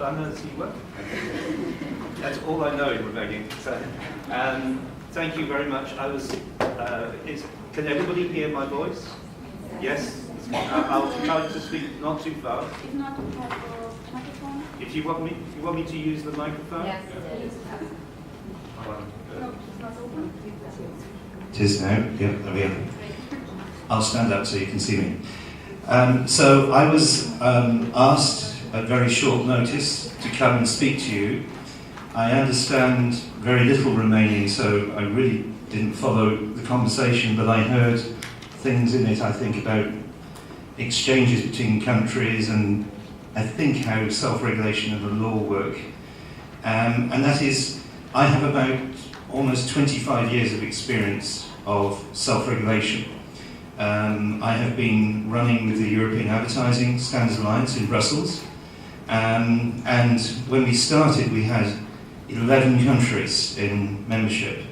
as you were. That's all I know in Romanian. So, thank you very much. Can everybody hear my voice? Yes? I'll try to speak not too fast. If not, we have a microphone. If you want me to use the microphone? Yes, please. No, it's not open. It is now. Yeah, there we are. I'll stand up so you can see me. So I was asked at very short notice to come and speak to you. I understand very little Romanian, so I really didn't follow the conversation, but I heard things in it, I think, about exchanges between countries and I think how self-regulation and the law work. And that is, I have about almost 25 years of experience of self-regulation. I have been running with the European Advertising Standards Alliance in Brussels, and when we started we had 11 countries in membership.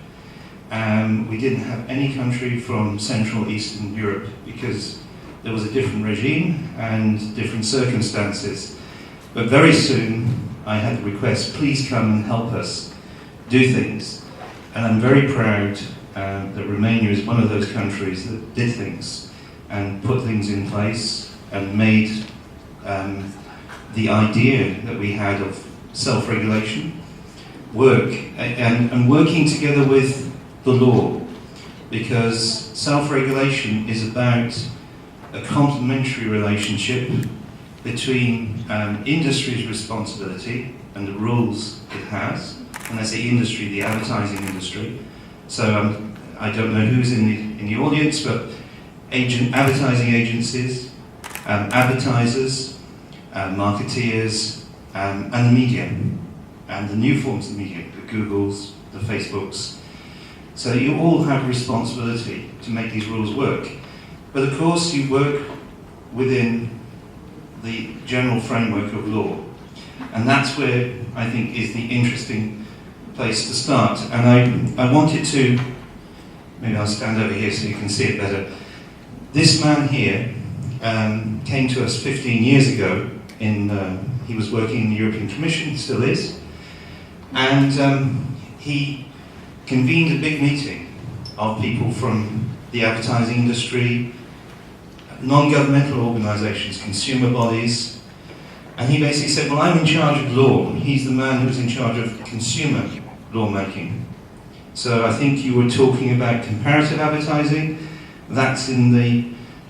We didn't have any country from Central Eastern Europe because there was a different regime and different circumstances. But very soon I had the request, please come and help us do things. And I'm very proud that Romania is one of those countries that did things and put things in place and made the idea that we had of self-regulation work and working together with the law, because self-regulation is about a complementary relationship between industry's responsibility and the rules it has, and I say industry, the advertising industry. So I don't know who's in the audience, but advertising agencies, advertisers, marketeers, and the media, and the new forms of media, the Googles, the Facebooks. So you all have a responsibility to make these rules work. But of course you work within the general framework of law. And that's where I think is the interesting place to start. And I wanted to, maybe I'll stand over here so you can see it better. This man here came to us 15 years ago. He was working in the European Commission, still is. And he convened a big meeting of people from the advertising industry, non-governmental organisations, consumer bodies, and he basically said, well, I'm in charge of law. He's the man who's in charge of consumer lawmaking. So I think you were talking about comparative advertising. That's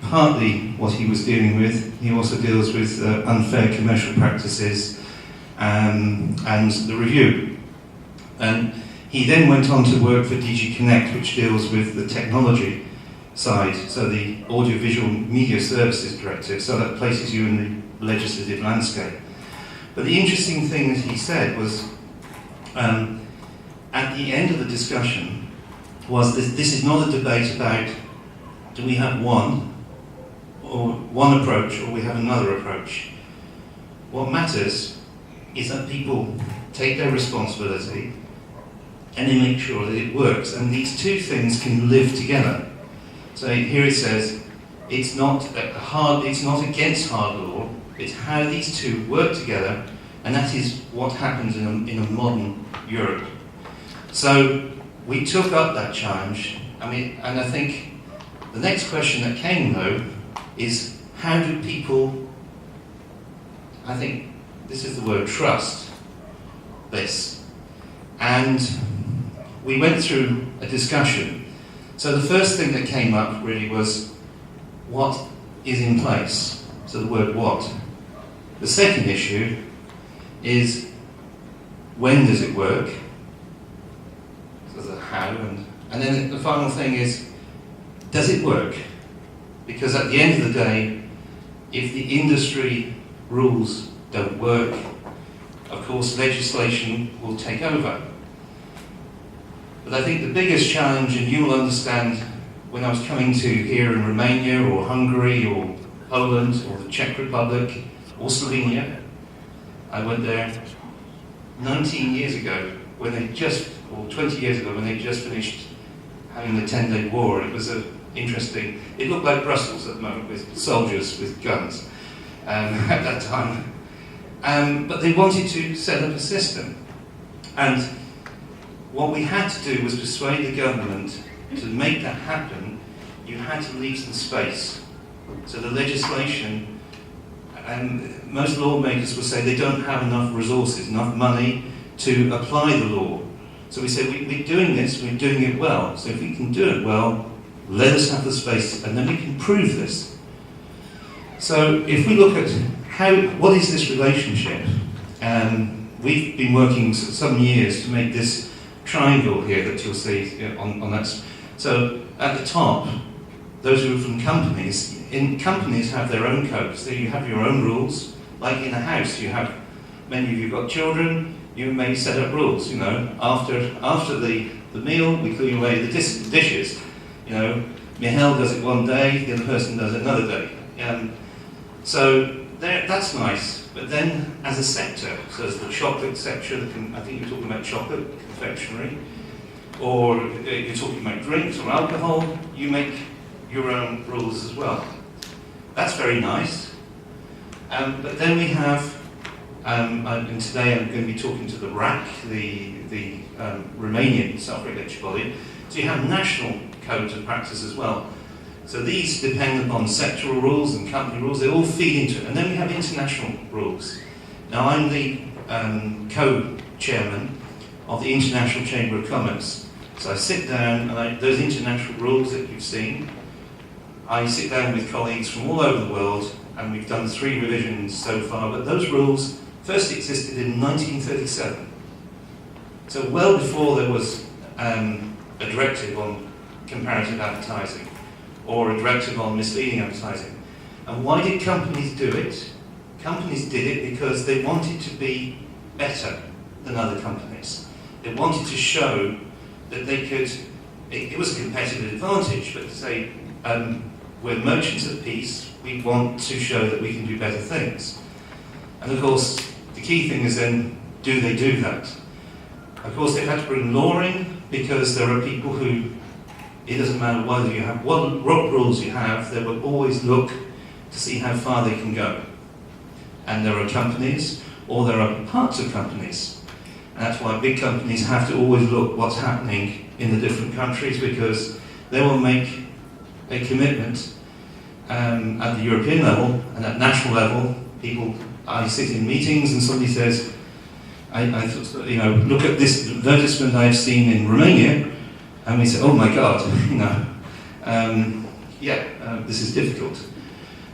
partly what he was dealing with. He also deals with unfair commercial practices and the review. And he then went on to work for DG Connect, which deals with the technology side, so the Audiovisual Media Services Directive, so that places you in the legislative landscape. But the interesting thing that he said was, at the end of the discussion, was this is not a debate about do we have one approach or we have another approach. What matters is that people take their responsibility and they make sure that it works, and these two things can live together. So here it says, it's not against hard law, it's how these two work together, and that is what happens in a modern Europe. So we took up that challenge, and I think the next question that came though is, how do people, I think this is the word, trust this? And we went through a discussion. So the first thing that came up really was, what is in place? So the word what. The second issue is, when does it work? So the how, and then the final thing is, does it work? Because at the end of the day, if the industry rules don't work, of course legislation will take over. But I think the biggest challenge, and you will understand when I was coming to here in Romania or Hungary or Poland or the Czech Republic or Slovenia, I went there 19 years ago when they or 20 years ago when they just finished having the 10-day war. It was interesting. It looked like Brussels at the moment with soldiers with guns at that time. But they wanted to set up a system. And what we had to do was persuade the government to make that happen. You had to leave some space. So the legislation, most lawmakers will say they don't have enough resources, enough money to apply the law. So we said, we're doing this, we're doing it well. So if we can do it well, let us have the space, and then we can prove this. So if we look at what is this relationship? We've been working some years to make this triangle here that you'll see on that. So at the top, those who are from companies, companies have their own codes. So you have your own rules. Like in a house, many of you got children, you may set up rules, after the meal, we clean away the dishes. Mihail does it one day, the other person does it another day. So that's nice. But then as a sector, so as the chocolate sector, I think you're talking about chocolate, confectionery, or you're talking about drinks or alcohol, you make your own rules as well. That's very nice. But then we have, and today I'm going to be talking to the RAC, the Romanian self-regulatory body. So you have national codes of practice as well. So these depend upon sectoral rules and company rules, they all feed into it. And then we have international rules. Now I'm the co-chairman of the International Chamber of Commerce. So I sit down, and those international rules that you've seen, I sit down with colleagues from all over the world, and we've done 3 revisions so far, but those rules first existed in 1937. So well before there was a directive on comparative advertising, or a directive on misleading advertising. And why did companies do it? Companies did it because they wanted to be better than other companies. They wanted to show that they could, it was a competitive advantage, but to say, we're merchants of peace, we want to show that we can do better things. And of course, the key thing is then, do they do that? Of course, they've had to bring law in, because there are people who, it doesn't matter whether you have what rules you have, they will always look to see how far they can go. And there are companies, or there are parts of companies. And that's why big companies have to always look what's happening in the different countries, because they will make a commitment at the European level and at national level. I sit in meetings and somebody says, look at this advertisement I've seen in Romania, and we say, oh my God, this is difficult.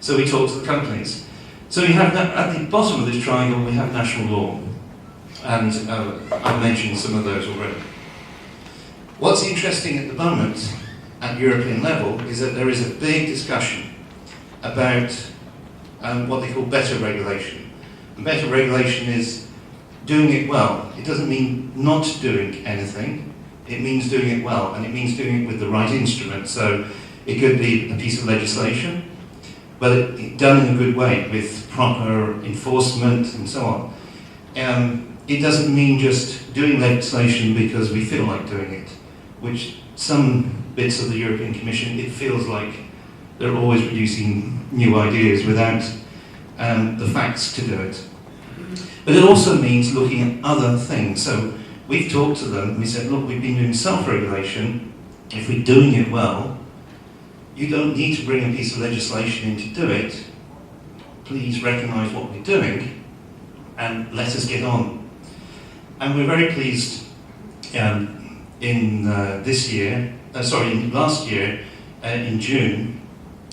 So we talk to the companies. So we have at the bottom of this triangle, we have national law. And I've mentioned some of those already. What's interesting at the moment, at European level, is that there is a big discussion about what they call better regulation. And better regulation is doing it well. It doesn't mean not doing anything. It means doing it well, and it means doing it with the right instrument. So it could be a piece of legislation, but done in a good way, with proper enforcement and so on. It doesn't mean just doing legislation because we feel like doing it, which some bits of the European Commission, it feels like they're always producing new ideas without the facts to do it. But it also means looking at other things. So we've talked to them, and we said, look, we've been doing self-regulation. If we're doing it well, you don't need to bring a piece of legislation in to do it. Please recognise what we're doing and let us get on. And we're very pleased last year, in June,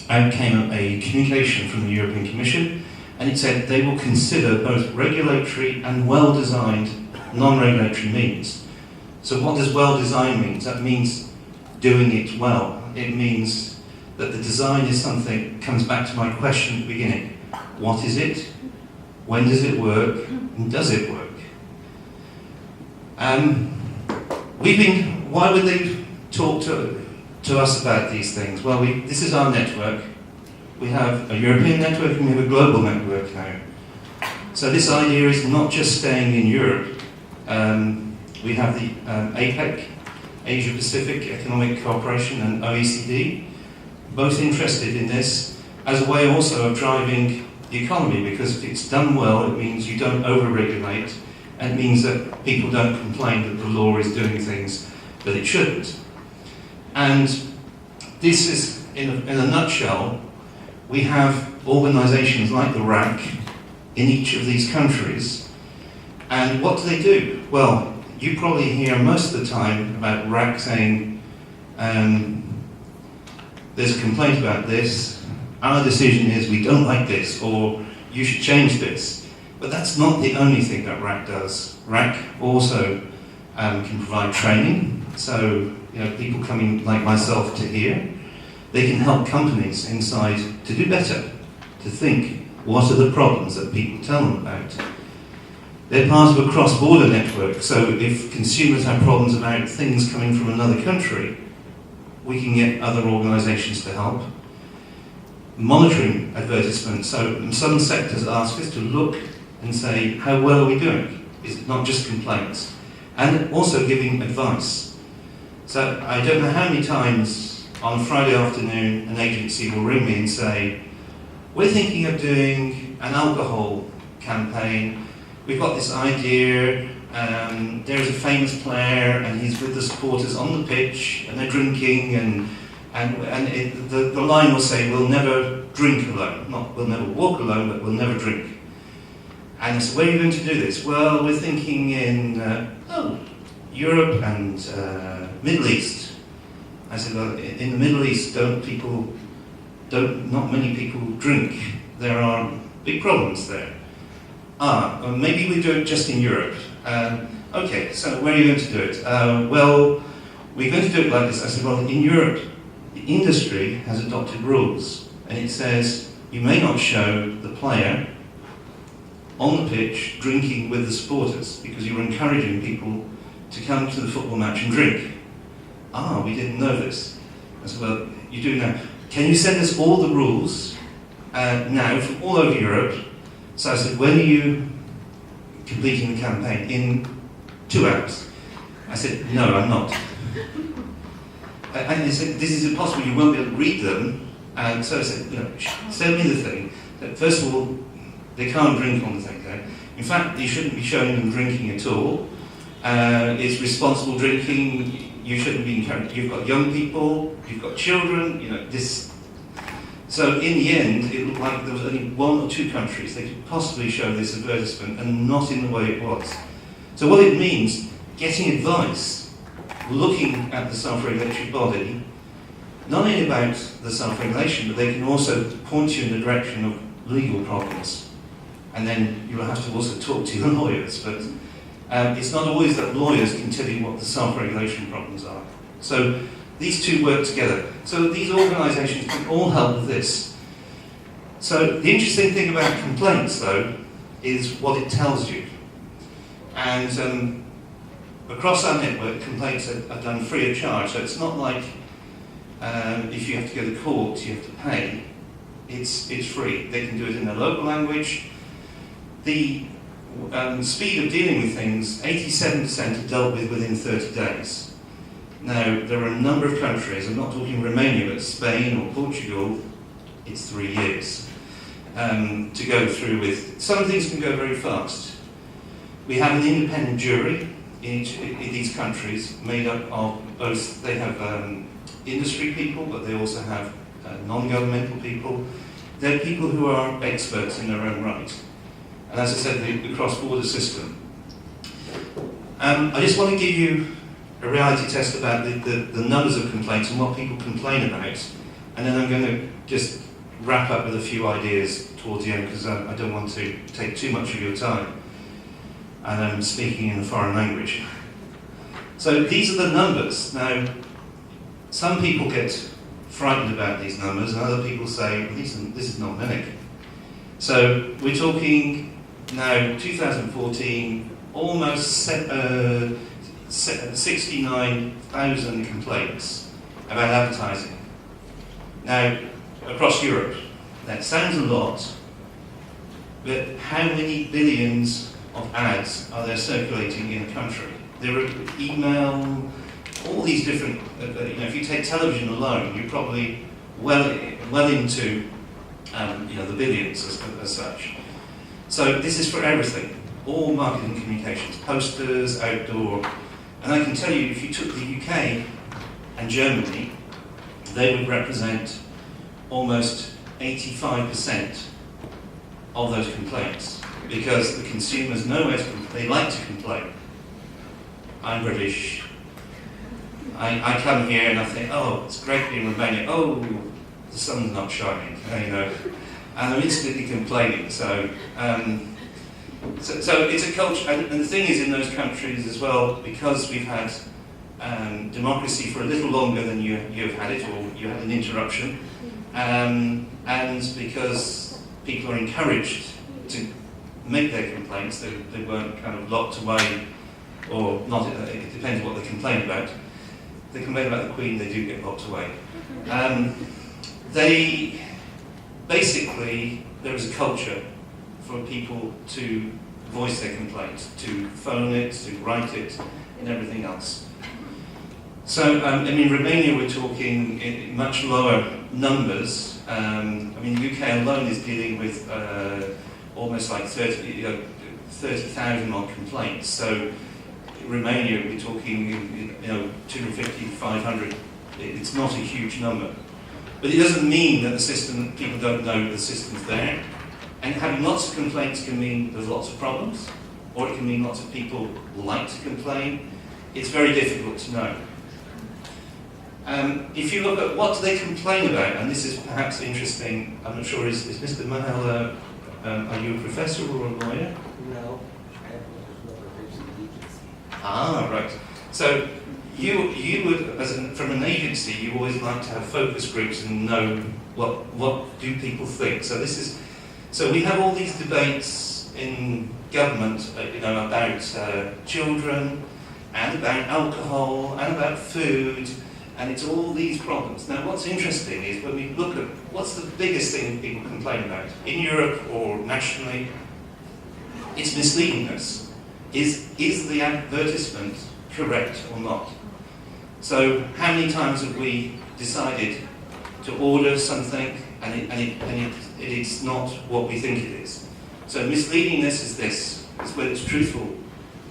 came a communication from the European Commission, and it said they will consider both regulatory and well-designed non-regulatory means. So what does well-designed mean? That means doing it well. It means that the design is something, comes back to my question at the beginning. What is it? When does it work? And does it work? Why would they talk to us about these things? Well, this is our network. We have a European network and we have a global network now. So this idea is not just staying in Europe. We have the APEC, Asia Pacific Economic Cooperation, and OECD, both interested in this as a way also of driving the economy, because if it's done well, it means you don't over-regulate, and it means that people don't complain that the law is doing things that it shouldn't. And this is, in a nutshell, we have organisations like the RAC in each of these countries, and what do they do? Well, you probably hear most of the time about RAC saying, there's a complaint about this, our decision is we don't like this, or you should change this. But that's not the only thing that RAC does. RAC also can provide training, so people coming like myself to here, they can help companies inside to do better, to think what are the problems that people tell them about. They're part of a cross-border network, so if consumers have problems about things coming from another country, we can get other organisations to help. Monitoring advertisements, so some sectors ask us to look and say, how well are we doing? Is it not just complaints? And also giving advice. So I don't know how many times on Friday afternoon an agency will ring me and say, we're thinking of doing an alcohol campaign. We've got this idea, there's a famous player and he's with the supporters on the pitch and they're drinking and the line will say, we'll never drink alone. Not we'll never walk alone, but we'll never drink. And I said, where are you going to do this? Well, we're thinking in Europe and Middle East. I said, well, in the Middle East, not many people drink. There are big problems there. Well, maybe we do it just in Europe. Okay, so where are you going to do it? Well, we're going to do it like this. I said, well, in Europe, the industry has adopted rules, and it says you may not show the player on the pitch drinking with the supporters because you're encouraging people to come to the football match and drink. We didn't know this. I said, well, you do now. Can you send us all the rules now from all over Europe? So I said, when are you completing the campaign? In 2 hours. I said, no, I'm not. And they said, this is impossible, you won't be able to read them. And so I said, send me the thing. First of all, they can't drink on the thing. In fact, you shouldn't be showing them drinking at all. It's responsible drinking. You shouldn't be encouraged. You've got young people, you've got children, this. So in the end, it looked like there was only 1 or 2 countries they could possibly show this advertisement, and not in the way it was. So what it means, getting advice, looking at the self-regulatory body, not only about the self-regulation, but they can also point you in the direction of legal problems. And then you'll have to also talk to your lawyers, but it's not always that lawyers can tell you what the self-regulation problems are. So these two work together. So these organisations can all help with this. So the interesting thing about complaints, though, is what it tells you. And across our network, complaints are done free of charge. So it's not like if you have to go to court, you have to pay. It's free. They can do it in their local language. The speed of dealing with things, 87% are dealt with within 30 days. Now, there are a number of countries, I'm not talking Romania, but Spain or Portugal, it's 3 years to go through with. Some things can go very fast. We have an independent jury in these countries made up of both, they have industry people, but they also have non-governmental people. They're people who are experts in their own right. And as I said, the cross-border system. I just want to give you a reality test about the numbers of complaints and what people complain about, and then I'm going to just wrap up with a few ideas towards the end because I don't want to take too much of your time, and I'm speaking in a foreign language. So these are the numbers. Now, some people get frightened about these numbers, and other people say, well, this is not many. So we're talking now 2014, almost 69,000 complaints about advertising. Now, across Europe, that sounds a lot, but how many billions of ads are there circulating in a country? There are email, all these different, if you take television alone, you're probably well into the billions as such. So this is for everything, all marketing communications, posters, outdoor, and I can tell you, if you took the UK and Germany, they would represent almost 85% of those complaints, because the consumers know where to complain. They like to complain. I'm British. I come here and I think, oh, it's great being in Romania. Oh, the sun's not shining, and I'm instantly complaining. So it's a culture, and the thing is, in those countries as well, because we've had democracy for a little longer than you've had it, or you had an interruption, and because people are encouraged to make their complaints, they weren't kind of locked away, or not, it depends what they complain about. If they complain about the Queen, they do get locked away. There is a culture for people to voice their complaint, to phone it, to write it, and everything else. So, in Romania we're talking in much lower numbers. The UK alone is dealing with almost like 30,000 odd complaints. So, in Romania we're talking, 250, 500. It's not a huge number. But it doesn't mean that people don't know the system's there. And having lots of complaints can mean there's lots of problems, or it can mean lots of people like to complain. It's very difficult to know. If you look at what do they complain about, and this is perhaps interesting, I'm not sure, is Mr. Mahal, are you a professor or a lawyer? No, I have a representation agency. Ah, right. So you would, from an agency, you always like to have focus groups and know what do people think. So we have all these debates in government, about children, and about alcohol, and about food, and it's all these problems. Now, what's interesting is when we look at what's the biggest thing people complain about in Europe or nationally, it's misleadingness. Is the advertisement correct or not? So, how many times have we decided to order something and it's not what we think it is? So, misleadingness is this: it's whether it's truthful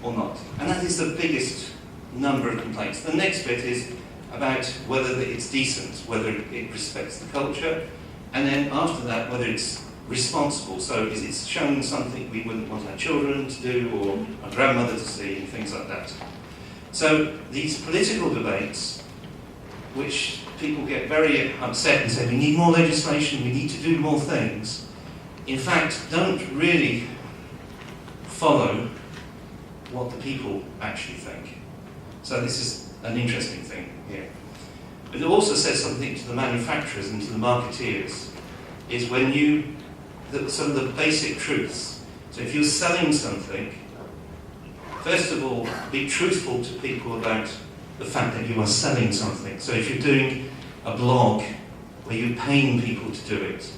or not, and that is the biggest number of complaints. The next bit is about whether it's decent, whether it respects the culture, and then after that, whether it's responsible. So is it showing something we wouldn't want our children to do, or our grandmother to see, and things like that. So these political debates, which people get very upset and say, we need more legislation, we need to do more things, in fact, don't really follow what the people actually think. So this is an interesting thing here. But it also says something to the manufacturers and to the marketeers, is when some of the basic truths. So if you're selling something, first of all, be truthful to people about the fact that you are selling something. So if you're doing a blog where you're paying people to do it,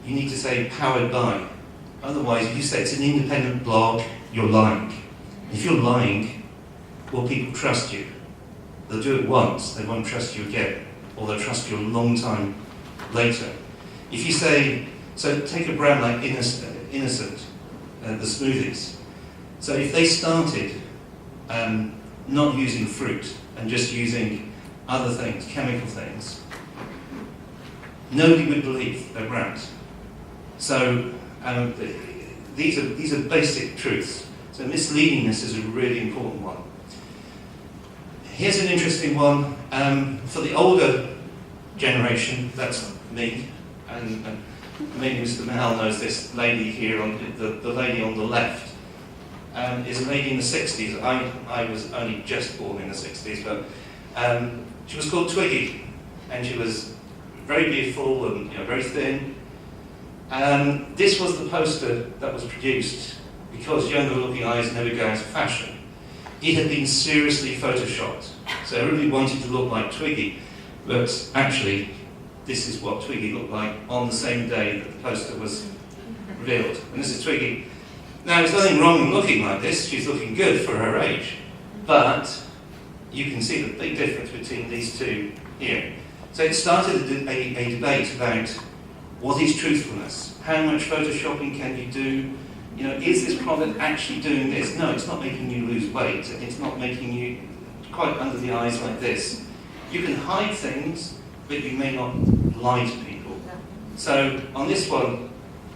you need to say powered by. Otherwise, if you say it's an independent blog, you're lying. If you're lying, will people trust you? They'll do it once, they won't trust you again, or they'll trust you a long time later. If you say, so take a brand like Innocent, the smoothies. So if they started not using fruit and just using other things, chemical things, nobody would believe their brand. So these are basic truths. So misleadingness is a really important one. Here's an interesting one. For the older generation, that's me, and maybe Mr. Mahal knows this lady here, the lady on the left, is a lady in the 60s. I was only just born in the 60s, but she was called Twiggy, and she was very beautiful and very thin. This was the poster that was produced because younger looking eyes never go out of fashion. It had been seriously photoshopped, so everybody wanted to look like Twiggy, but actually this is what Twiggy looked like on the same day that the poster was revealed. And this is Twiggy. Now, there's nothing wrong in looking like this, she's looking good for her age, but you can see the big difference between these two here. So it started a debate about What is truthfulness? How much photoshopping can you do? You know, is this product actually doing this? No, it's not making you lose weight. It's not making you quite under the eyes like this. You can hide things, but you may not lie to people. So on this one,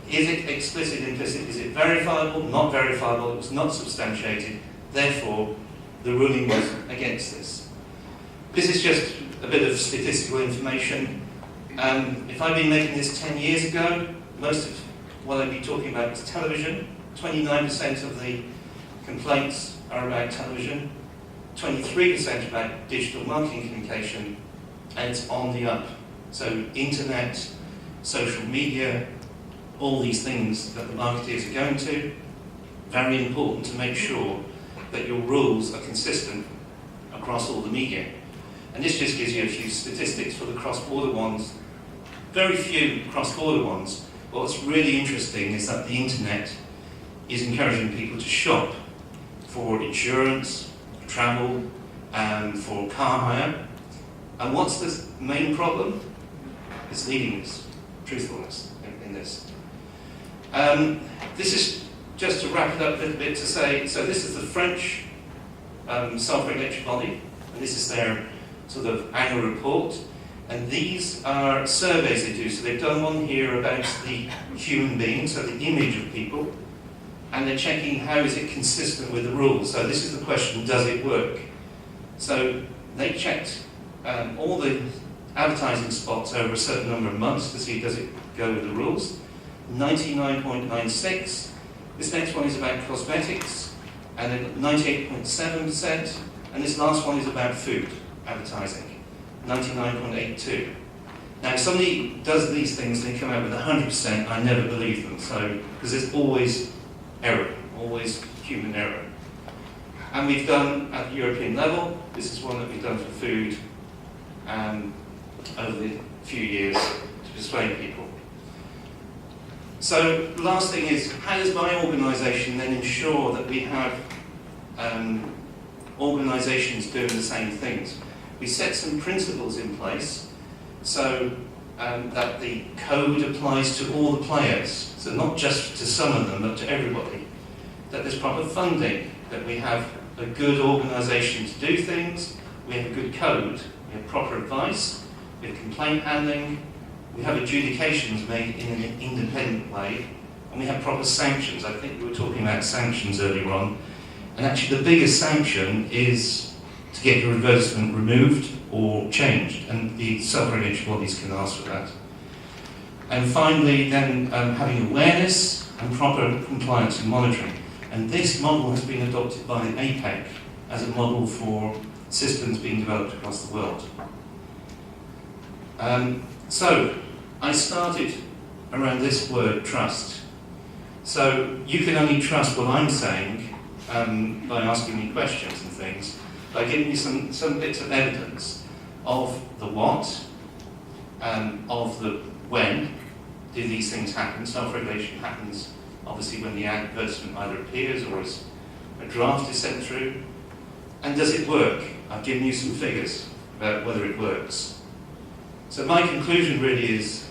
is it explicit, implicit? Is it verifiable, not verifiable? It was not substantiated. Therefore, the ruling was against this. This is just a bit of statistical information. If I'd been making this 10 years ago, most of what I'd be talking about is television. 29% of the complaints are about television, 23% about digital marketing communication, and it's on the up. So internet, social media, all these things that the marketeers are going to, very important to make sure that your rules are consistent across all the media. And this just gives you a few statistics for the cross-border ones. Very few cross-border ones. What's really interesting is that the internet is encouraging people to shop for insurance, for travel, and for car hire. And what's the main problem? It's leadiness, truthfulness in this. This is just to wrap it up a little bit to say, so this is the French self-regulatory body, and this is their sort of annual report. And these are surveys they do. So they've done one here about the human being, so the image of people, and they're checking how is it consistent with the rules. So this is the question, does it work? So they checked all the advertising spots over a certain number of months to see does it go with the rules. 99.96. This next one is about cosmetics, and then 98.7%. And this last one is about food advertising. 99.82. Now, if somebody does these things and they come out with 100%, I never believe them. So, because there's always error, always human error. And we've done at the European level. This is one that we've done for food over the few years to persuade people. So, the last thing is, how does my organisation then ensure that we have organisations doing the same things? We set some principles in place so that the code applies to all the players, so not just to some of them, but to everybody. That there's proper funding, that we have a good organisation to do things, we have a good code, we have proper advice, we have complaint handling, we have adjudications made in an independent way, and we have proper sanctions. I think we were talking about sanctions earlier on, and actually the biggest sanction is to get your advertisement removed or changed, and the self-regulatory bodies can ask for that. And finally, then having awareness and proper compliance and monitoring. And this model has been adopted by APEC as a model for systems being developed across the world. So, I started around this word, trust. So, you can only trust what I'm saying by asking me questions and things, by giving you some bits of evidence of the what, of the when do these things happen. Self-regulation happens obviously when the advertisement either appears or as a draft is sent through. And does it work? I've given you some figures about whether it works. So my conclusion really is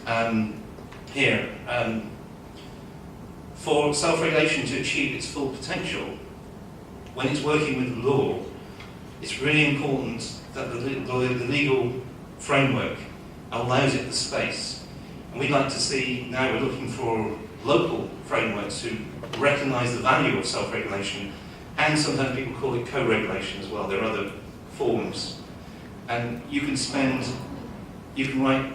here. For self-regulation to achieve its full potential, when it's working with the law, it's really important that the legal framework allows it the space. And we'd like to see, now we're looking for local frameworks who recognise the value of self-regulation, and sometimes people call it co-regulation as well. There are other forms. And you can write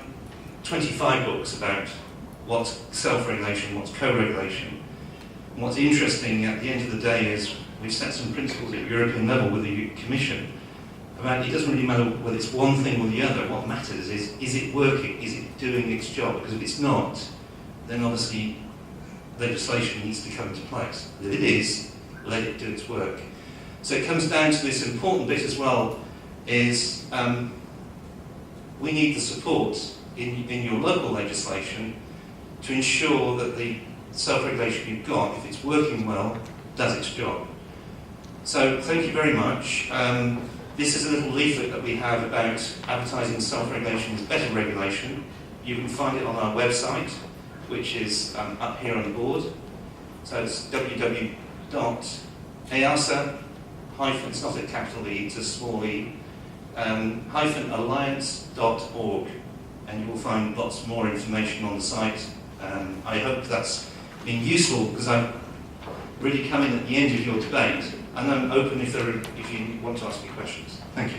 25 books about what's self-regulation, what's co-regulation. And what's interesting at the end of the day is we've set some principles at European level with the Commission about it doesn't really matter whether it's one thing or the other. What matters is it working? Is it doing its job? Because if it's not, then obviously legislation needs to come into place. If it is, let it do its work. So it comes down to this important bit as well, is we need the support in your local legislation to ensure that the self-regulation you've got, if it's working well, does its job. So thank you very much. This is a little leaflet that we have about advertising self-regulation as better regulation. You can find it on our website, which is up here on the board. So it's www.easa, it's not a capital E, it's a small e, -alliance.org, and you will find lots more information on the site. I hope that's been useful, because I'm really coming at the end of your debate, and I'm open if you want to ask me questions. Thank you.